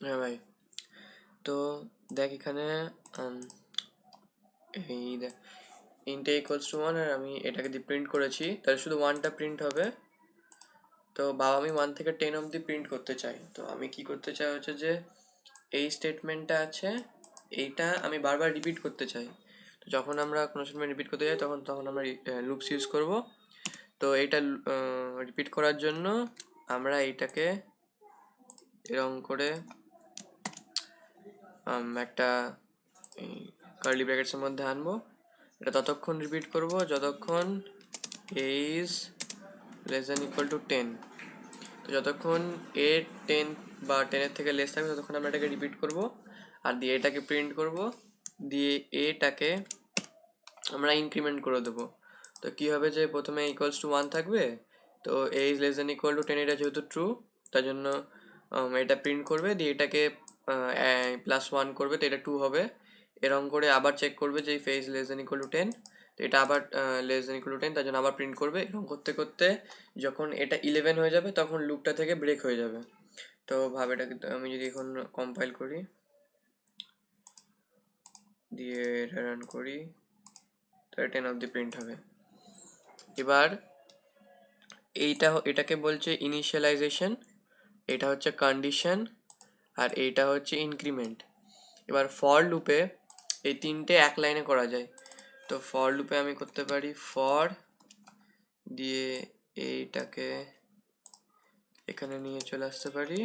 হ্যাঁ ভাই, তো দেখ এখানে এই দেখ ইন্টে ইকুয়ালস টু ওয়ান, আর আমি এটাকে দিয়ে প্রিন্ট করেছি, তাহলে শুধু ওয়ানটা প্রিন্ট হবে। তো বাবা আমি 1 থেকে 10 অবধি প্রিন্ট করতে চাই, তো আমি কি করতে চাই হচ্ছে যে এই স্টেটমেন্টটা আছে, এইটা আমি বারবার রিপিট করতে চাই। তো যখন আমরা কোনো স্টেটমেন্ট রিপিট করতে যাই তখন তখন আমরা লুপস ইউজ করব। তো এইটা রিপিট করার জন্য আমরা এইটাকে এরকম করে একটা কার্লি ব্র্যাকেটসের মধ্যে আনবো। এটা ততক্ষণ রিপিট করব যতক্ষণ is less than equal to 10। তো যতক্ষণ এ 10 বা 10-এর থেকে লেস থাকবে ততক্ষণ আমরা এটাকে রিপিট করব, আর দিয়ে এটাকে প্রিন্ট করব, দিয়ে এটাকে আমরা ইনক্রিমেন্ট করে দেবো। তো কী হবে যে প্রথমে ইকুয়ালস টু 1 থাকবে, তো A is less than equal to 10 এটা যেহেতু ট্রু, তার জন্য এটা প্রিন্ট করবে, দিয়ে এটাকে +1 করবে, তো এটা 2 হবে। এরকম করে আবার চেক করবে যে ফে is less than equal to 10, তো এটা আবার লেস দ্যান ইকুয়াল টু 10, তার জন্য আবার প্রিন্ট করবে। এরকম করতে করতে যখন এটা 11 হয়ে যাবে তখন লুপটা থেকে ব্রেক হয়ে যাবে। তো ভাব এটাকে আমি যদি এখন কম্পাইল করি, দিয়ে এটা রান করি, তো 10 অবধি প্রিন্ট হবে। এবার এটাকে বলছে ইনিশিয়ালাইজেশন, এটা হচ্ছে কন্ডিশন, আর এইটা হচ্ছে ইনক্রিমেন্ট। এবার ফর লুপে এই তিনটে এক লাইনে করা যায়। তো ফর লুপে আমি করতে পারি ফর, দিয়ে এইটাকে এখানে নিয়ে চলে আসতে পারি,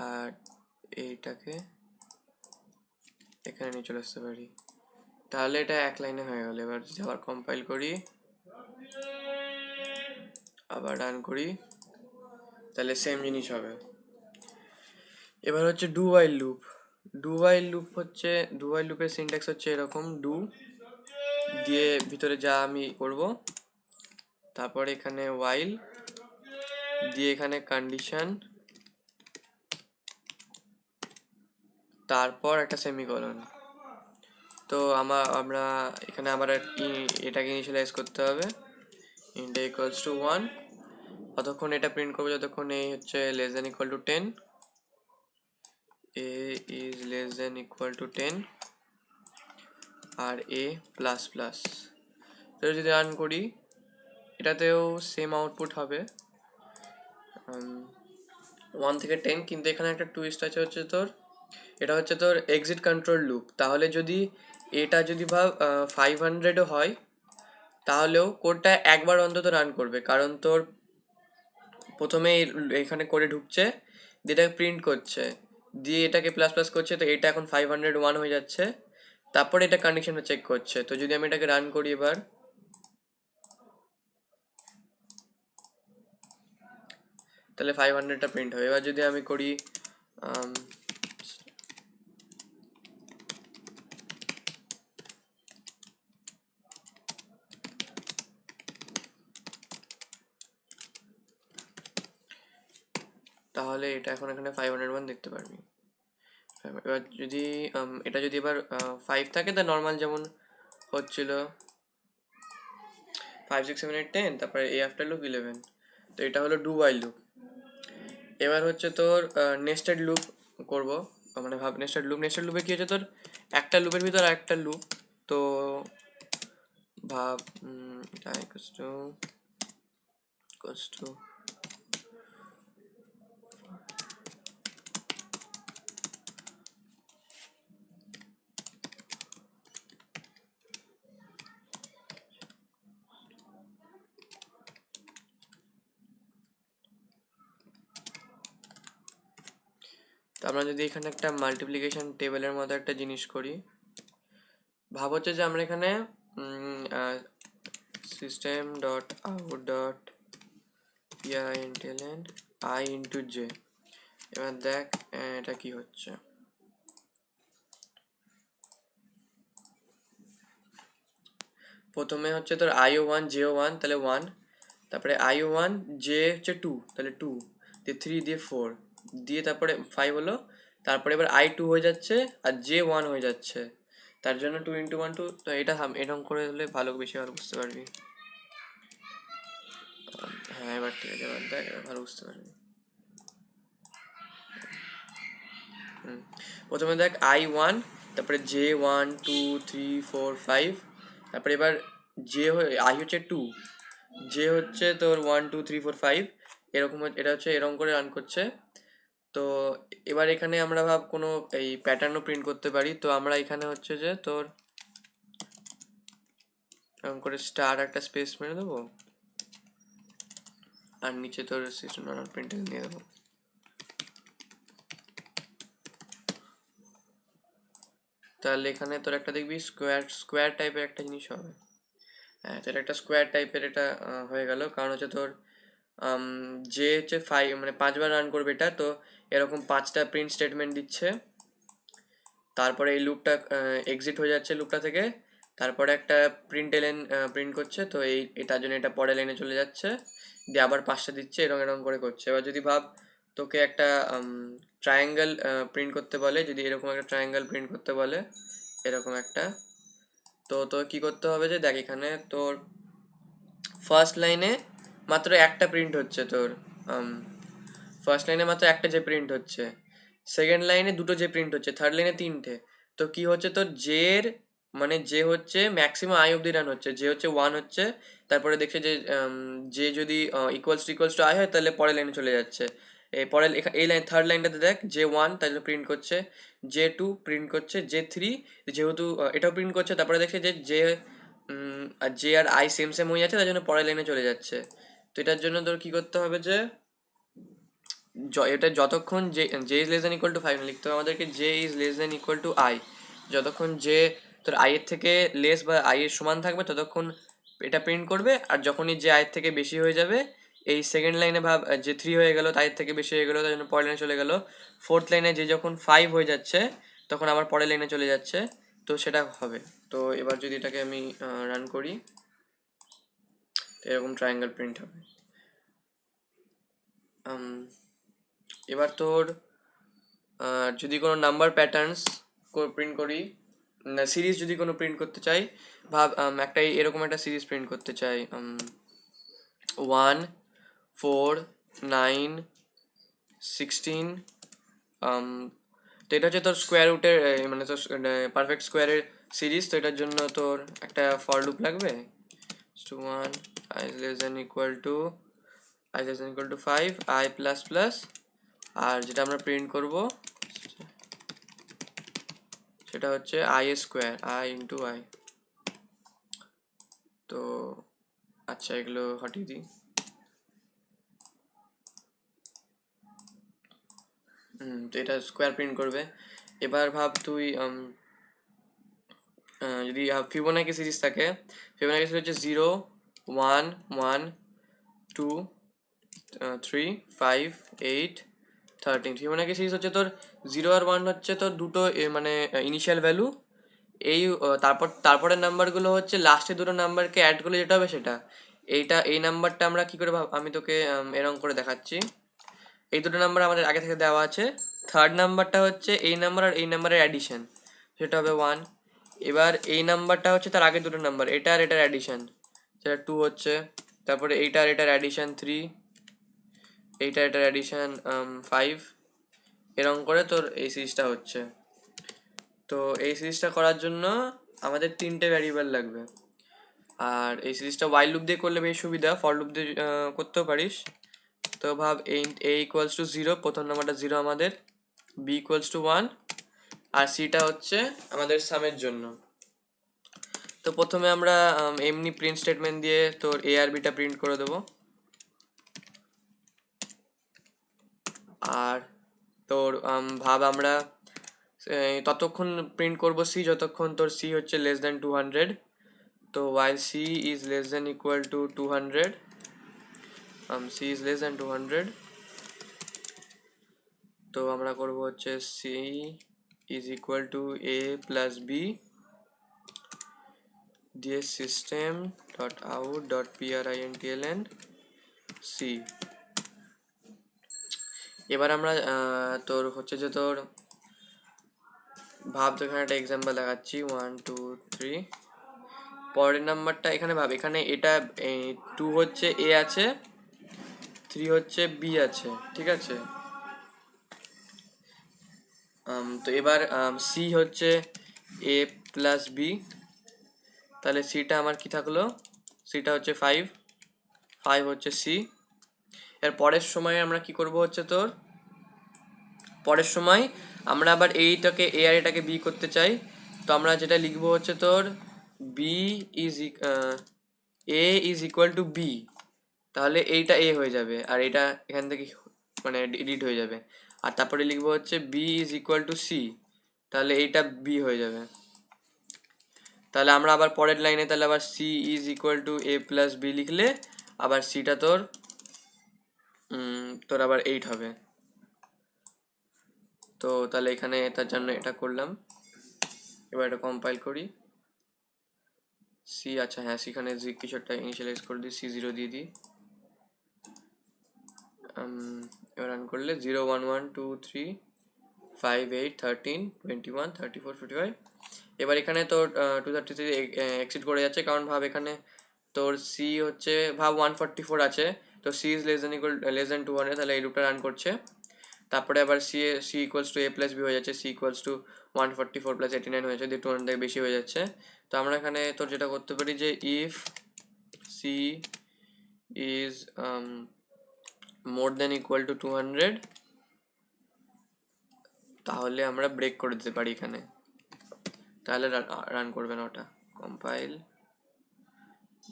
আর এইটাকে এখানে নিয়ে চলে আসতে পারি, তাহলে এটা এক লাইনে হয়ে গেল। এবার যদি আবার কম্পাইল করি, আবার রান করি, তাহলে সেম জিনিস হবে। এবার হচ্ছে ডু ওয়াইল লুপ। ডু ওয়াইল লুপের সিনট্যাক্স হচ্ছে এরকম, ডু দিয়ে ভিতরে যা আমি করব, তারপরে এখানে ওয়াইল, দিয়ে এখানে কন্ডিশন, তারপর একটা সেমিকোলন। তো আমরা এখানে আবার এটাকে ইনিশিয়ালাইজ করতে হবে, ইন্ট ইকুয়ালস টু 1, ততক্ষণ এটা প্রিন্ট করবো যতক্ষণ এই হচ্ছে less than equal to 10, a is less than equal to 10, আর এ প্লাস প্লাস। তো যদি রান করি এটাতেও সেম আউটপুট হবে 1 থেকে 10, কিন্তু এখানে একটা টুইস্ট আছে, হচ্ছে তোর এটা হচ্ছে তোর এক্সিট কন্ট্রোল লুপ। তাহলে যদি এটা যদি ভাব 500ও হয়, তাহলেও কোডটা একবার অন্তত রান করবে, কারণ তোর প্রথমে এখানে করে ঢুকছে, দিয়ে এটাকে প্রিন্ট করছে, দিয়ে এটাকে প্লাস প্লাস করছে, তো এটা এখন 501 হয়ে যাচ্ছে, তারপরে এটা কন্ডিশনটা চেক করছে। তো যদি আমি এটাকে রান করি এবার, তাহলে 500টা প্রিন্ট হবে। এবার যদি আমি করি তাহলে এটা এখন এখানে 501 দেখতে পারবি। এবার যদি এটা যদি এবার 5 থাকে, তা নর্মাল যেমন হচ্ছিল 5 6 7 8 10, তারপরে এ আফটার লুপ 11। তো এটা হলো ডু ওয়াইল লুপ। এবার হচ্ছে তোর নেস্টেড লুপ করব, মানে ভাব নেস্টেড লুপে কি হচ্ছে তোর একটা লুপের ভিতর আরেকটা লুপ। তো ভাব এটা ইকুয়ালস টু তো আমরা যদি এখানে একটা মাল্টিপ্লিকেশন টেবিলের মতো একটা জিনিস করি, ভাব হচ্ছে যে আমরা এখানে system dot out dot println I into J. এবার দেখ এটা কি হচ্ছে। প্রথমে হচ্ছে তোর IO1 JO1, তাহলে 1, তারপরে IO1 জে হচ্ছে 2, তাহলে 2, দিয়ে 3, দিয়ে 4, দিয়ে তারপরে 5 হলো, তারপরে এবার I2 হয়ে যাচ্ছে আর J1 হয়ে যাচ্ছে, তার জন্য 2 ইন্টু 1 2। তো এটা এরকম করে হলে বেশি ভালো বুঝতে পারবি। হ্যাঁ এবার ঠিক আছে, এবার দেখ এবার ভালো বুঝতে পারবি। প্রথমে দেখ I1, তারপরে J1 2 3 4 5, তারপরে এবার I হচ্ছে 2, J হচ্ছে তোর 1 2 3 4 5, এরকম এটা হচ্ছে এরকম করে রান করছে। তো এবার এখানে আমরা ভাব কোনো এই প্যাটার্নও প্রিন্ট করতে পারি। তো আমরা এখানে হচ্ছে যে তোর এরকম করে স্টার একটা স্পেস মেরে দেবো, আর নিচে তোর সিস্টেম নর্মাল প্রিন্টার নিয়ে দেবো। তাহলে এখানে তোর একটা দেখবি স্কোয়ার টাইপের একটা জিনিস হবে। হ্যাঁ, তো এটা একটা স্কোয়ার টাইপের এটা হয়ে গেল, কারণ হচ্ছে তোর যে হচ্ছে 5 মানে 5বার রান করবে এটা, তো এরকম 5টা প্রিন্ট স্টেটমেন্ট দিচ্ছে। তারপরে এই লুপটা এক্সিট হয়ে যাচ্ছে লুপটা থেকে, তারপরে একটা প্রিন্ট এলেন প্রিন্ট করছে, তো তার জন্য এটা পরের লাইনে চলে যাচ্ছে, দিয়ে আবার 5টা দিচ্ছে, এরকম এরকম করে করছে। এবার যদি ভাব তোকে একটা ট্রায়াঙ্গেল প্রিন্ট করতে বলে, যদি এরকম একটা ট্রায়াঙ্গেল প্রিন্ট করতে বলে এরকম একটা, তো তোর কী করতে হবে যে দেখ এখানে তোর ফার্স্ট লাইনে মাত্র একটা প্রিন্ট হচ্ছে, তোর ফার্স্ট লাইনে মাত্র একটা যে প্রিন্ট হচ্ছে, সেকেন্ড লাইনে দুটো যে প্রিন্ট হচ্ছে, থার্ড লাইনে তিনটে। তো কি হচ্ছে তোর জের মানে যে হচ্ছে ম্যাক্সিমাম আই অব্দি রান হচ্ছে, যে হচ্ছে 1 হচ্ছে, তারপরে দেখছে যে যে যদি ইকুয়ালস টু আই হয় তাহলে পরের লাইনে চলে যাচ্ছে। এই পরের এই লাইন থার্ড লাইনটাতে দেখ J1 তার জন্য প্রিন্ট করছে, J2 প্রিন্ট করছে, J3 যেহেতু এটাও প্রিন্ট করছে, তারপরে দেখছে যে আর জে আর আই সেম সেম হয়ে যাচ্ছে, তার জন্য পরের লাইনে চলে যাচ্ছে। তো এটার জন্য তোর কি করতে হবে যে এটা যতক্ষণ J is less than equal two 5 লিখতে হবে আমাদেরকে, J is less than equal two I. যতক্ষণ যে তোর আই এর থেকে লেস বা আই এর সমান থাকবে ততক্ষণ এটা প্রিন্ট করবে, আর যখনই যে আই এর থেকে বেশি হয়ে যাবে, এই সেকেন্ড লাইনে ভাব যে 3 হয়ে গেল, তাই থেকে বেশি হয়ে গেলো, তার জন্য পরের লাইনে চলে গেল। ফোর্থ লাইনে যে যখন 5 হয়ে যাচ্ছে তখন আবার পরের লাইনে চলে যাচ্ছে, তো সেটা হবে। তো এবার যদি এটাকে আমি রান করি, এরকম ট্রায়াঙ্গেল প্রিন্ট হবে। এবার তোর যদি কোনো নাম্বার প্যাটার্নস প্রিন্ট করি, না সিরিজ যদি কোনো প্রিন্ট করতে চাই, ভাব একটা এরকম একটা সিরিজ প্রিন্ট করতে চাই, 1 4 9 16, তো এটা হচ্ছে তোর স্কোয়ার রুটের মানে তোর পারফেক্ট স্কোয়ারের সিরিজ। তো এটার জন্য তোর একটা ফর লুপ লাগবে, 1 i less than equal to 5 i plus plus, আর যেটা আমরা প্রিন্ট করব সেটা হচ্ছে I square, I into I. তো আচ্ছা, এগুলো হটিয়ে দিই। তো এটা স্কোয়ার প্রিন্ট করবে। এবার ভাব তুই যদি ফিবোনাকি সিরিজ থাকে, ফিবোনাকি সিরিজ হচ্ছে 0 1 1 2 3 5 8 13। ফিবোনাকি সিরিজ হচ্ছে তোর 0 আর 1 হচ্ছে তোর দুটো মানে ইনিশিয়াল ভ্যালু, এই তারপরের নাম্বারগুলো হচ্ছে লাস্টের দুটো নাম্বারকে অ্যাড করলে যেটা হবে সেটা। এই নাম্বারটা আমরা কি করে আমি তোকে এরকম করে দেখাচ্ছি। এই দুটো নাম্বার আমাদের আগে থেকে দেওয়া আছে, থার্ড নাম্বারটা হচ্ছে এই নাম্বার আর এই নাম্বারের অ্যাডিশন, সেটা হবে 1। এবার এই নাম্বারটা হচ্ছে তার আগে দুটো নাম্বার, এটা আর এটার অ্যাডিশন, সেটা 2 হচ্ছে। তারপরে এইটা আর এটার অ্যাডিশন 3, এইটা এটার অ্যাডিশন 5, এরকম করে তোর এই সিরিজটা হচ্ছে। তো এই সিরিজটা করার জন্য আমাদের 3টে ভ্যারিয়েবল লাগবে, আর এই সিরিজটা ওয়াইল লুপ দিয়ে করলে বেশ সুবিধা, ফর লুপ দিয়ে করতেও পারিস। তো ভাব এ ইকুয়ালস টু 0, প্রথম নাম্বারটা 0 আমাদের, বি ইকুয়ালস টু 1, আর সিটা হচ্ছে আমাদের সামের জন্য। তো প্রথমে আমরা এমনি প্রিন্ট স্টেটমেন্ট দিয়ে তোর এ আর বিটা প্রিন্ট করে দেবো, আর তোর ভাব আমরা ততক্ষণ প্রিন্ট করবো সি যতক্ষণ তোর সি হচ্ছে লেস দেন 200। তো while c is less than equal to 200, c is less than 200, তো আমরা করব হচ্ছে c is equal to a plus b দিয়ে system dot out dot println c। এবার আমরা তোর হচ্ছে যে তোর ভাব, তো এখানে একটা এক্সাম্পল দেখাচ্ছি 1 2 3। পরের নাম্বারটা এখানে ভাব, এখানে এটা 2 হচ্ছে এ আছে, 3 হচ্ছে বি আছে, ঠিক আছে। তো এবার সি হচ্ছে এ প্লাস বি, তাহলে সিটা আমার কি থাকলো, সিটা হচ্ছে 5, 5 হচ্ছে সি। এর পরের সময় আমরা কি করব হচ্ছে তোর, পরের সময় আমরা আবার এইটাকে এ আর এটাকে বি করতে চাই, তো আমরা যেটা লিখবো হচ্ছে তোর b is a is equal to b, তাহলে এইটা এ হয়ে যাবে আর এটা এখান থেকে মানে এডিট হয়ে যাবে। আর তারপরে লিখবো হচ্ছে b is equal to c, তাহলে এইটা বি হয়ে যাবে। তাহলে আমরা আবার পরের লাইনে তাহলে আবার c is equal to a plus b লিখলে আবার সিটা তোর তোর আবার 8 হবে। তো তাহলে এখানে তার জন্য এটা করলাম। এবার এটা কম্পাইল করি। সি, আচ্ছা হ্যাঁ, সেখানে কিছু একটা ইনিশিয়ালাইজ করে দিই, C0 দিয়ে দিই। এবার রান করলে 0 1 1 2 3 5 8 13 21 34 45। এবার এখানে তোর 233 এক্সিট করে যাচ্ছে, কারণ ভাব এখানে তোর সি হচ্ছে ভাব 144 আছে, তো সি ইজ লেস দেন 200, তাহলে এই লুপটা রান করছে। তারপরে আবার c equals to a plus b হয়ে যাচ্ছে, সি ইকুয়ালস টু 144 প্লাস 89 হয়ে যাচ্ছে, দিয়ে 200 থেকে বেশি হয়ে যাচ্ছে। তো আমরা এখানে তোর যেটা করতে পারি যে if c is more than equal to 200, তাহলে আমরা ব্রেক করে দিতে পারি এখানে, তাহলে রান করবে না ওটা। কম্পাইল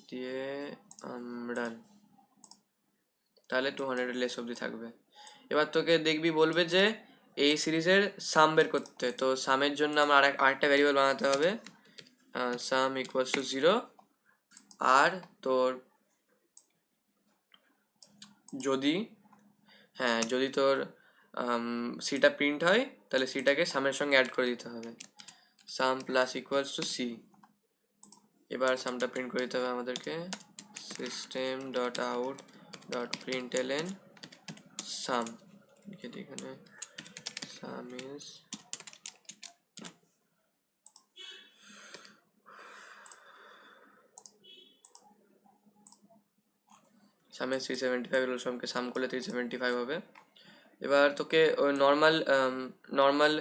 দিয়ে রান, তাহলে 200 লেস অবধি থাকবে। এবার তোকে দেখবি বলবে যে এই সিরিজের সাম বের করতে, তো সামের জন্য আমরা আরেকটা ভ্যারিয়েবল বানাতে হবে, সাম ইকুয়ালস টু 0। আর তোর যদি হ্যাঁ যদি তোর সিটা প্রিন্ট হয় তাহলে সিটাকে সামের সঙ্গে অ্যাড করে দিতে হবে, sum plus equals to C. এবার সামটা প্রিন্ট করে দিতে হবে আমাদেরকে, system dot out dot println sum, লিখে দিই এখানে সাম ইজ সামে 375 হলো, সমকে সাম করলে 375 হবে। এবার তোকে ওই নর্মাল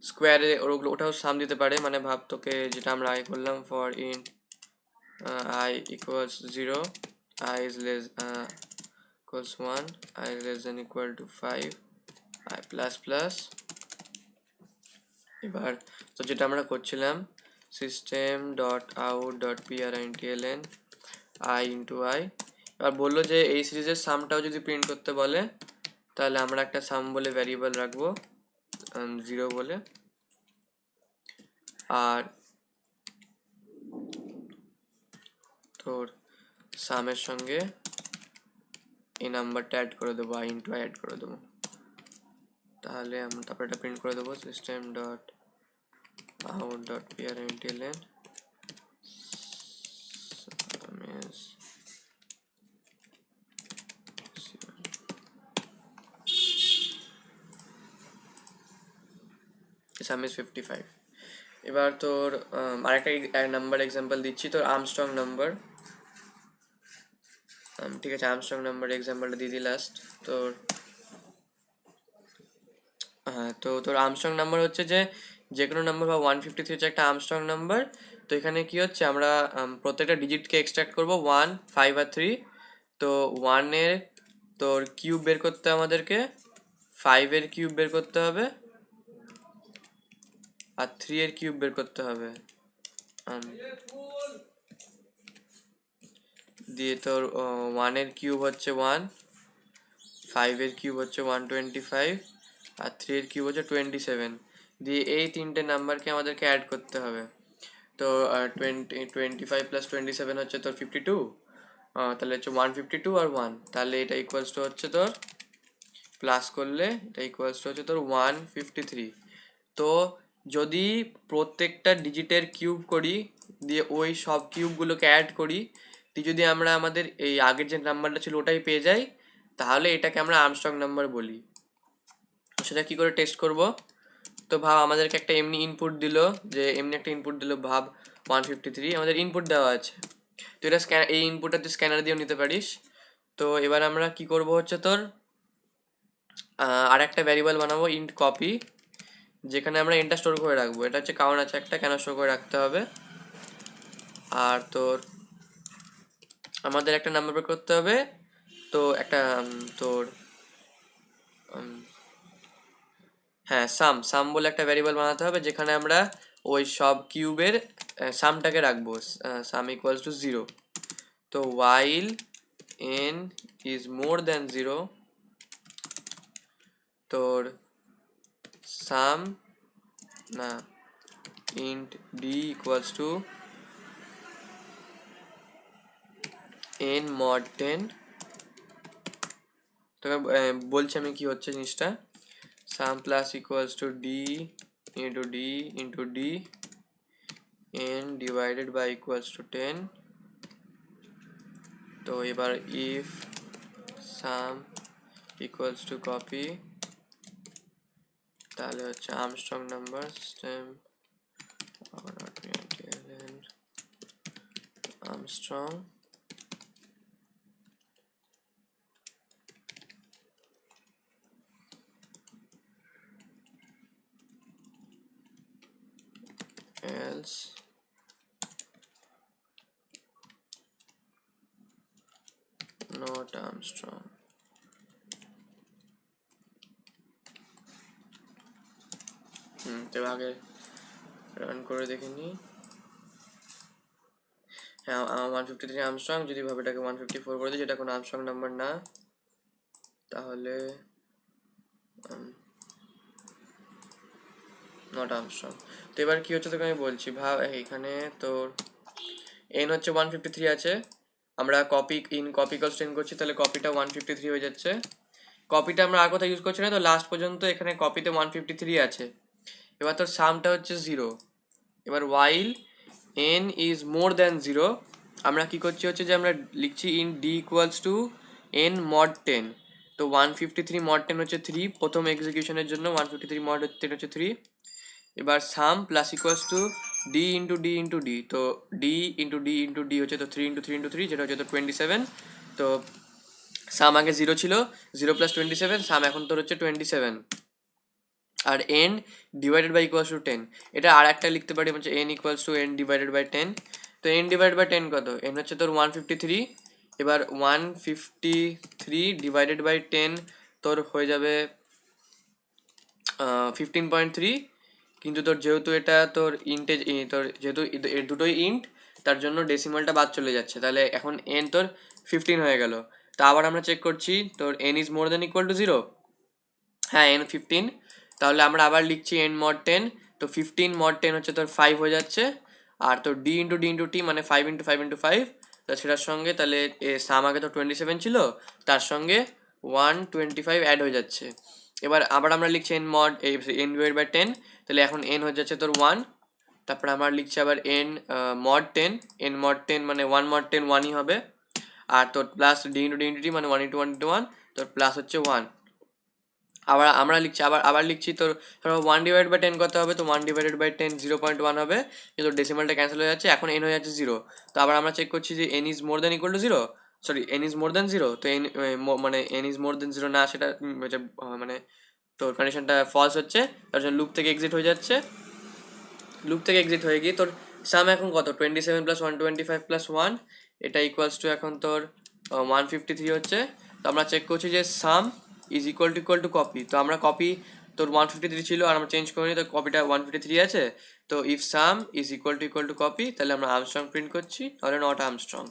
স্কোয়ারে ওটাও সাম দিতে পারে, মানে ভাব তোকে যেটা আমরা আই করলাম for int I equals 0, I is less equals 1, I is less than equal two 5, I plus plus. এবার তো যেটা আমরা করছিলাম system dot out dot প্রিন্টএলএন I into I, এবার বললো যে এই সিরিজের সামটাও যদি প্রিন্ট করতে বলে তাহলে আমরা একটা সাম বলে ভ্যারিয়েবল রাখবো 0 বলে, আর তোর সামের সঙ্গে এই নাম্বারটা অ্যাড করে দেবো, আই ইন্টু আই অ্যাড করে দেবো। তাহলে আমরা তারপর এটা প্রিন্ট করে দেবো system dot out dot println some is 55। এবার তোর আরেকটা নাম্বার এক্সাম্পল দিচ্ছি, তোর আর্মস্ট্রং নাম্বার, ঠিক আছে আর্মস্ট্রং নাম্বার এক্সাম্পলটা দিয়ে দিই লাস্ট তোর। হ্যাঁ, তো তোর আর্মস্ট্রং নাম্বার হচ্ছে যে কোনো নাম্বার বা 153 হচ্ছে একটা আর্মস্ট্রং নাম্বার। তো এখানে কি হচ্ছে আমরা প্রত্যেকটা ডিজিটকে এক্সট্রাক্ট করবো 1 5 আর 3। তো 1-এর তোর কিউব বের করতে আমাদেরকে, 5-এর কিউব বের করতে হবে, আর 3-এর কিউব বের করতে হবে। দিয়ে তোর 1-এর কিউব হচ্ছে 1, 5-এর কিউব হচ্ছে 125, আর 3-এর কিউব হচ্ছে 27। দিয়ে এই তিনটে নাম্বারকে আমাদেরকে অ্যাড করতে হবে। তো 25 প্লাস 27 হচ্ছে তোর 52, তাহলে হচ্ছে 152 আর 1, তাহলে এটা ইকুয়ালস টু হচ্ছে তোর প্লাস করলে এটা ইকুয়ালস টু হচ্ছে তোর 153। তো যদি প্রত্যেকটা ডিজিটের কিউব করি দিয়ে ওই সব কিউবগুলোকে অ্যাড করি দিয়ে যদি আমরা আমাদের এই আগের যে নাম্বারটা ছিল ওটাই পেয়ে যাই, তাহলে এটাকে আমরা আর্মস্ট্রং নাম্বার বলি। সেটা কি করে টেস্ট করব, তো ভাব আমাদেরকে একটা এমনি ইনপুট দিল, যে এমনি একটা ইনপুট দিল ভাব 153 আমাদের ইনপুট দেওয়া আছে, তো এটা এই ইনপুটটা তুই স্ক্যানার দিয়েও নিতে পারিস। তো এবার আমরা কি করব হচ্ছে তোর আর একটা ভ্যারিয়েবল বানাবো ইন্ট কপি, যেখানে আমরা এনটা স্টোর করে রাখবো। এটা হচ্ছে কারণ আছে একটা কেন স্টোর করে রাখতে হবে। আর তোর আমাদের একটা নাম্বার বের করতে হবে, তো একটা তোর হ্যাঁ সাম বলে একটা ভ্যারিয়েবল বানাতে হবে, যেখানে আমরা ওই সব কিউবের সামটাকে রাখবো, সাম ইকুয়ালস টু 0। তো while n is more than 0, তোর সাম না int d equals to n mod 10। তোকে বলছি আমি কি হচ্ছে জিনিসটা। সাম plus equals two d into d into d n divided by equals to 10। তো এবার if sum equals to copy, তাহলে হচ্ছে Armstrong number system Armstrong else not Armstrong। তো আগে রান করে দেখে নি। হ্যাঁ 153 আর্মস্ট্রং, যদি ভাবে এটাকে 154 করে দিই যেটা কোনো আর্মস্ট্রং নাম্বার না, তাহলে নট আর্মস্ট্রং। তো এবার কি হচ্ছে তোকে আমি বলছি, ভাব এখানে তোর এন হচ্ছে 153 আছে, আমরা কপি কলস 10 করছি, তাহলে কপিটা 153 হয়ে যাচ্ছে। কপিটা আমরা আর কোথাও ইউজ করছি না, তো লাস্ট পর্যন্ত এখানে কপিতে 153 আছে। এবার তোর সামটা হচ্ছে 0। এবার while n is more than 0, আমরা কি করছি হচ্ছে যে আমরা লিখছি in d equals to n mod 10। তো 153 mod 10 হচ্ছে 3, প্রথম এক্সিকিউশনের জন্য 153 mod 10 হচ্ছে 3। এবার sum plus equals to D into D into D, তো D into D into D হচ্ছে তো 3 ইন্টু 3 ইন্টু 3, যেটা হচ্ছে তো 27। তো সাম আগে 0 ছিল, 0 প্লাস 27, সাম এখন তোর হচ্ছে 27। আর n divided by equals to 10, এটা আর একটা লিখতে পারি হচ্ছে n equals to n divided by 10। তো n ডিভাইডেড বাই 10 কত, n হচ্ছে তোর 153। এবার 153 ডিভাইডেড বাই 10 তোর হয়ে যাবে 15.3। কিন্তু তোর যেহেতু এটা তোর ইন্টে তোর যেহেতু এর দুটোই ইন্ট, তার জন্য ডেসিমালটা বাদ চলে যাচ্ছে, তাহলে এখন n তোর 15 হয়ে গেল। তা আবার আমরা চেক করছি, তোর n is more than equal two 0। হ্যাঁ n 15, তাহলে আমরা আবার লিখছি n mod 10। তো 15 mod 10 হচ্ছে তোর 5 হয়ে যাচ্ছে। আর তোর d into d into t মানে 5 ইন্টু 5 ইন্টু 5, তো সেটার সঙ্গে তাহলে সাম আগে তো 27 ছিল, তার সঙ্গে 125 অ্যাড হয়ে যাচ্ছে। এবার আবার আমরা লিখছি n mod n divide by 10, তাহলে এখন n হয়ে যাচ্ছে তোর 1। তারপরে আমরা লিখছি আবার n mod 10, n mod 10 মানে 1 mod 10 1ই হবে। আর তোর plus d into d into t মানে 1 ইন্টু 1 ইন্টু 1, তোর প্লাস হচ্ছে 1। আবার আমরা লিখছি আবার লিখছি তোর 1 ডিভাইড বাই 10 কত হবে, তো 1 ডিভাইডেড বাই 10 0.1 হবে, কিন্তু ডেসিমালটা ক্যান্সেল হয়ে যাচ্ছে, এখন n হয়ে যাচ্ছে 0। তো আবার আমরা চেক করছি যে n is more than equal two 0, sorry n is more than 0। তো n মানে n ইজ মোর দ্যান 0 না, সেটা মানে তোর কন্ডিশনটা ফলস হচ্ছে, তার জন্য লুপ থেকে এক্সিট হয়ে যাচ্ছে। লুপ থেকে এক্সিট হয়ে গিয়ে তোর সাম এখন কত 27 প্লাস 125 প্লাস 1, এটা ইকুয়ালস টু এখন তোর 153 হচ্ছে। তো আমরা চেক করছি যে সাম ইজ ইকুয়াল টু কপি, তো আমরা কপি তোর 153 ছিল আর আমরা চেঞ্জ করিনি, তো কপিটা 153 আছে। তো if some is equal two copy, তাহলে আমরা আর্মস্ট্রং প্রিন্ট করছি, তাহলে নট আর্মস্ট্রং।